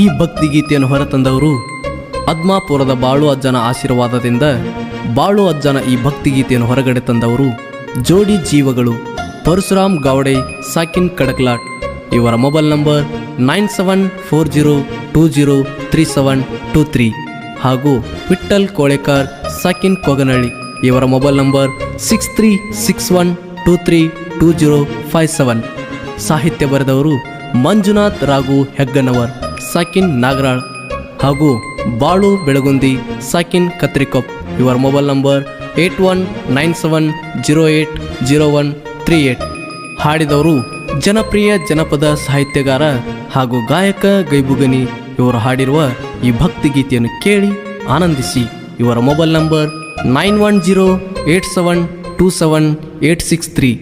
ಈ ಭಕ್ತಿಗೀತೆಯನ್ನು ಹೊರತಂದವರು ಅದ್ಮಾಪುರದ ಬಾಳು ಅಜ್ಜನ ಆಶೀರ್ವಾದದಿಂದ. ಬಾಳು ಅಜ್ಜನ ಈ ಭಕ್ತಿಗೀತೆಯನ್ನು ಹೊರಗಡೆ ತಂದವರು ಜೋಡಿ ಜೀವಗಳು ಪರಶುರಾಮ್ ಗಾವಡೆ ಸಾಕಿನ್ ಕಡಕ್ಲಾಟ್. ಇವರ ಮೊಬೈಲ್ ನಂಬರ್ 9740203723 ಹಾಗೂ ವಿಠ್ಠಲ್ ಕೋಳೆಕರ್ ಸಾಕಿನ್ ಕೊಗನಹಳ್ಳಿ. ಇವರ ಮೊಬೈಲ್ ನಂಬರ್ 6361232057. ಸಾಹಿತ್ಯ ಬರೆದವರು ಮಂಜುನಾಥ್ ರಾಘು ಹೆಗ್ಗನವರ್ ಸಾಕಿನ್ ನಾಗರಾಳ್ ಹಾಗೂ ಬಾಳು ಬೆಳಗುಂದಿ ಸಾಕಿನ್ ಕತ್ರಿಕೊಪ್. ಇವರ ಮೊಬೈಲ್ ನಂಬರ್ 8197080138. ಹಾಡಿದವರು ಜನಪ್ರಿಯ ಜನಪದ ಸಾಹಿತ್ಯಗಾರ ಹಾಗೂ ಗಾಯಕ ಗೈಬುಗನಿ. ಇವರು ಹಾಡಿರುವ ಈ ಭಕ್ತಿಗೀತೆಯನ್ನು ಕೇಳಿ ಆನಂದಿಸಿ. ಇವರ ಮೊಬೈಲ್ ನಂಬರ್ 9108727863.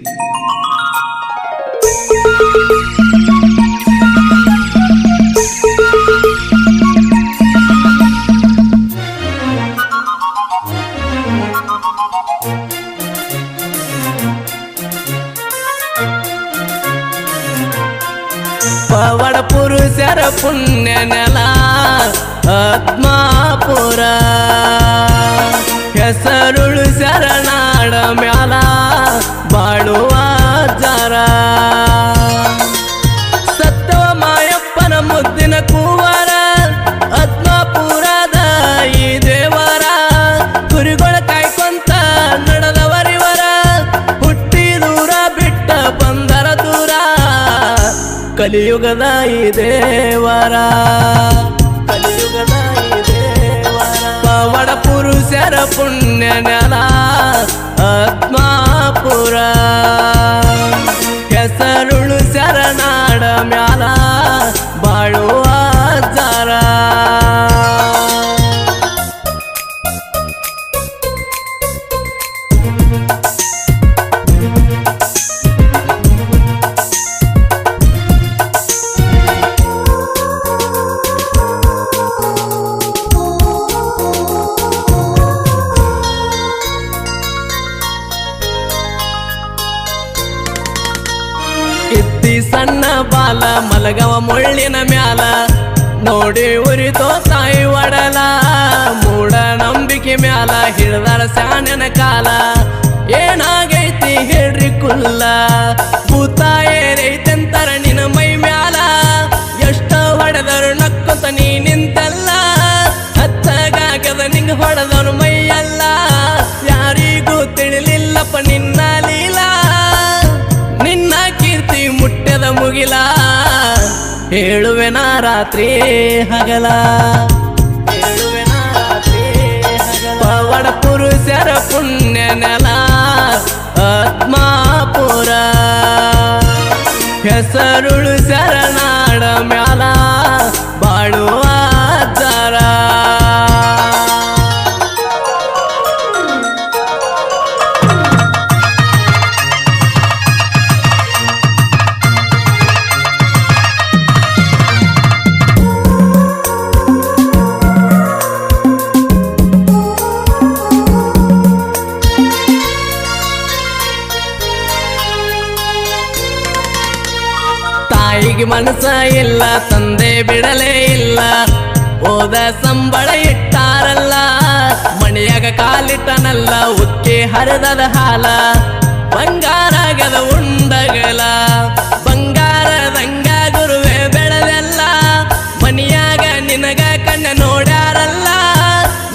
ಪವಡ ಪುರುಷರ ಪುಣ್ಯ ನೆಲ ಆತ್ಮಾಪುರ, ಹೆಸರುಳು ಶರಣಾಡ ಮ್ಯಾಲ ಬಾಳುವ ಜರ. ಸತ್ತವ ಮಾಯಪ್ಪನ ಮುದ್ದಿನ ಕೂವರ ಆತ್ಮಾಪುರದ ಈ ದೇವರ. ಕುರಿಗಳ ಕಾಯ್ಕೊಂತ ನಡೆದವರಿವರ, ಹುಟ್ಟಿ ದೂರ ಬಿಟ್ಟ ಬಂದರ ದೂರ. ಕಲಿಯುಗದ ಈ ದೇವರ, ಕಲಿಯುಗದ ಈ ದೇವರ. ಪವಡ ಪುರುಷರ ಪುಣ್ಯ ನೆಲ ಆತ್ಮಾಪುರ, ಹೆಸರುಳು ಶರಣಾಡ ಮ್ಯಾಲ ಬಾಳುವ ಜರ. ಇತ್ತಿ ಸಣ್ಣ ಬಾಲ ಮಲಗವ ಮುಳ್ಳಿನ ಮ್ಯಾಲ, ನೋಡಿ ಉರಿತೋ ತಾಯಿ ಒಡಲ. ಮೂಢ ನಂಬಿಕೆ ಮ್ಯಾಲ ಹಿಡ್ದಾರ ಶಾನ್ಯನ ಕಾಲ. ಏನಾಗೈತಿ ಹೇಳ್ರಿ ಕುಲ್ಲ, ಭೂತ ಏರೈತೆಂತರ ನಿನ್ನ ಮೈ ಮ್ಯಾಲ. ಎಷ್ಟ ಹೊಡೆದರು ನಕ್ಕೊಂತ ನೀ ನಿಂತಲ್ಲ, ಹತ್ತಗಾಗದ ನಿಂಗ ಹೊಡೆದವನು ಮೈಯಲ್ಲ. ಯಾರಿಗೂ ತಿಳಿಲಿಲ್ಲಪ್ಪ ನಿನ್ನ ಲೀಲಾ, ನಿನ್ನ ಕೀರ್ತಿ ಮುಟ್ಟದ ಮುಗಿಲ. ಹೇಳುವೆನ ರಾತ್ರಿ ಹಗಲ, ಹೇಳುವೆನ ರಾತ್ರಿ ಹಗಲ. ಪವಡ ಪುರುಷರ ಪುಣ್ಯ ನೆಲ ಆತ್ಮಾಪುರ, ಹೆಸರುಳು ಶರಣಾಡ ಮ್ಯಾಲ ಬಾಳುವ ಜರ. ತಾಯಿಗೆ ಮನಸ ಇಲ್ಲ, ತಂದೆ ಬಿಡಲೇ ಇಲ್ಲ. ಓದ ಸಂಬಳ ಇಟ್ಟಾರಲ್ಲ, ಮಣಿಯಾಗ ಕಾಲಿಟ್ಟನಲ್ಲ. ಉಕ್ಕಿ ಹರಿದದ ಹಾಲ, ಬಂಗಾರಾಗದ ಉಂಡಗಲ. ಬಂಗಾರದಂಗ ಗುರುವೆ ಬೆಳೆದೆಲ್ಲ, ಮನಿಯಾಗ ನಿನಗ ಕಣ್ಣ ನೋಡ್ಯಾರಲ್ಲ.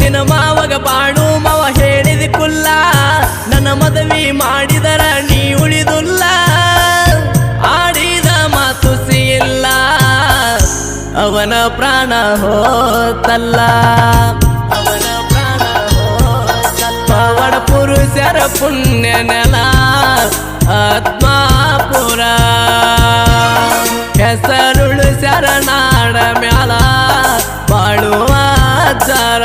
ನಿನ್ನ ಮಾವಗ ಬಾಡು ಮಾವ ಹೇಳಿದ ಕುಲ್ಲ, ನನ್ನ ಮದುವೆ ಮಾಡಿದರ ನೀ ಉಳಿದುಲ್ಲ. ಆಡಿದ ಮಾತು ಸಿಲ್ಲ, ಅವನ ಪ್ರಾಣ ಹೋತಲ್ಲ, ಅವನ ಪ್ರಾಣ ಹೋತಲ್ಲ. ಪವಡ ಪುರುಷರ ಪುಣ್ಯ ನೆಲ ಆತ್ಮಾಪುರ, ಹೆಸರುಳು ಶರಣಾಡ ಮ್ಯಾಲ ಬಾಳುವ ಜರ.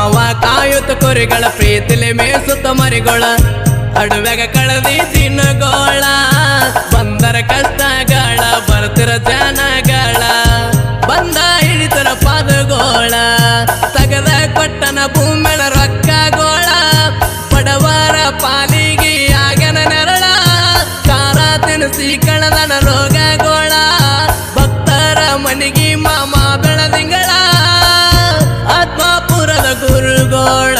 ಮಾವ ಕಾಯುತ್ತ ಕುರಿಗಳ ಪ್ರೀತಿಲಿ ಮೇಸುತ್ತ ಮರಿಗಳ ಅಡುವೆಗ ಕಳೆದಿ ದಿನಗೋಳ ಬಂದರ ಕಷ್ಟಗಳ ಬರ್ತಿರ ಜನಗಳ ಬಂದ ಹಿಡಿತರ ಪಾದಗೋಳ ತಗದ ಕೊಟ್ಟನ ಭೂಮಿಳ ರೊಕ್ಕಗೋಳ ಬಡವರ ಪಾಲಿಗೆ ಆಗನ ನೆರಳ ಕಾರ ತಿನಿಸಿ ಕಣದನ ರೋಗಗೋಳ ಭಕ್ತರ ಮನಿಗಿ ಮಾಮ ಬೆಳದಿಂಗಳ ಆತ್ಮಾಪುರದ ಗುರುಗೋಳ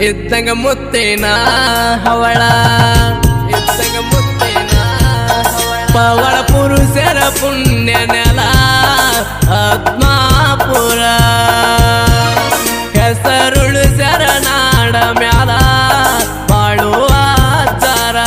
ಇದ್ದಂಗ ಮುತ್ತಿನ ಹವಳ ಇದ್ದಂಗ ಮುತ್ತಿನ ಪವಳ ಪುರುಷರ ಪುಣ್ಯ ನೆಲ ಆತ್ಮಾಪುರ ಹೆಸರುಳು ಶರಣಾಡ ಮ್ಯಾಲ ಬಾಳುವ ಆಚಾರ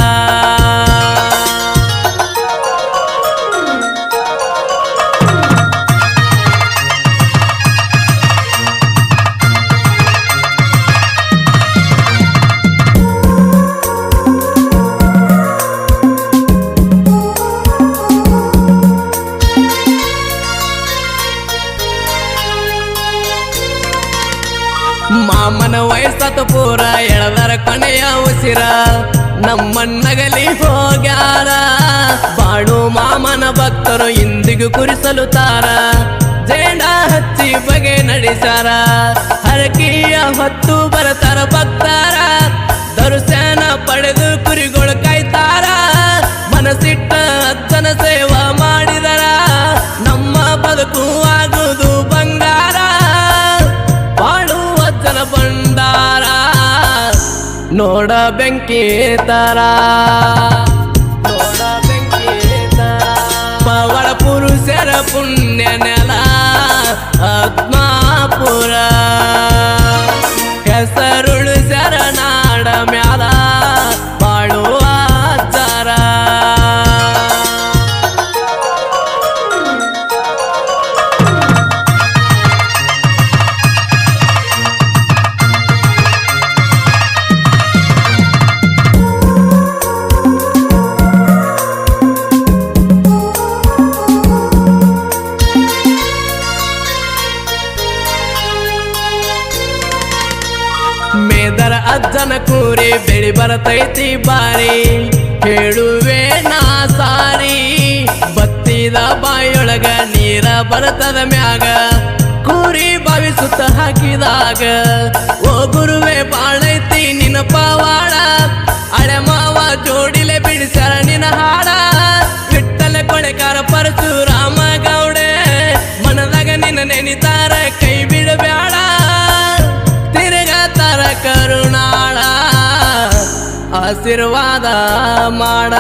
ಮಾಮನ ವಯಸ್ಸತ ಪೂರ ಎಳದರ ಕೊನೆಯ ಉಸಿರ ನಮ್ಮನ್ನಗಲಿ ಹೋಗ್ಯಾರ ಬಾಳು ಮಾಮನ ಭಕ್ತರು ಇಂದಿಗೂ ಕುರಿಸಲು ತಾರ ಜೇಡ ಹಚ್ಚಿ ಬಗೆ ನಡೆಸಾರ ಹರಕಿಯ ಹೊತ್ತು ಬರತಾರ ಭಕ್ತಾರ ದರ್ಶನ ಪಡೆದು ಕುರಿಗಳು ಕಾಯ್ತಾರ ಮನಸ್ಸಿಟ್ಟ ಅಜ್ಜನ ಸೇವಾ ಮಾಡಿದರ ನಮ್ಮ ಬದುಕು ಆಗುವುದು ಬಂಗಾರ ಬಾಳುವಜ್ಜನ ಭಂಡಾರ ನೋಡ ಬೆಂಕಿ ತರ ನೋಡ ಬೆಂಕಿ ತರ ಪವಳ ಪುರುಷರ ಪುಣ್ಯ ನೆಲ ಆತ್ಮಾಪುರ ಹೆಸರುಳು ಶರಣಾಡ ಮ್ಯಾಲ ಬಾಳುವ ಆಚಾರ ಮೇದರ ಅಜ್ಜನ ಕೂರಿ ಬೆಳಿ ಬರತೈತಿ ಬಾರಿ ಹೇಳುವೆ ನಾ ಸಾರಿ ಬತ್ತಿದ ಬಾಯೊಳಗ ನೀರ ಬರ್ತದ ಮ್ಯಾಗ ಕೂರಿ ಭಾವಿಸುತ್ತ ಹಾಕಿದಾಗ ಓ ಗುರುವೆ ಬಾಳೈತಿ ನಿನ್ನ ಪವಾಡ ಹಳೆ ಮಾವ ಜೋಡಿಲೆ ಬಿಡಿಸ್ಯಾರ ನಿನ್ನ ಹಾಡ ವಿಠ್ಠಲ ಕೊಳೆಕಾರ ಪರಶುರಾಮ ಗೌಡೆ ಮನದಾಗ ನಿನ್ನ ನೆನಿತಾರ ಕೈ ಬಿಡಬ್ಯಾಡ ತಿರುಗತಾರ ಕರುಣಾಳ ಆಶೀರ್ವಾದ ಮಾಡ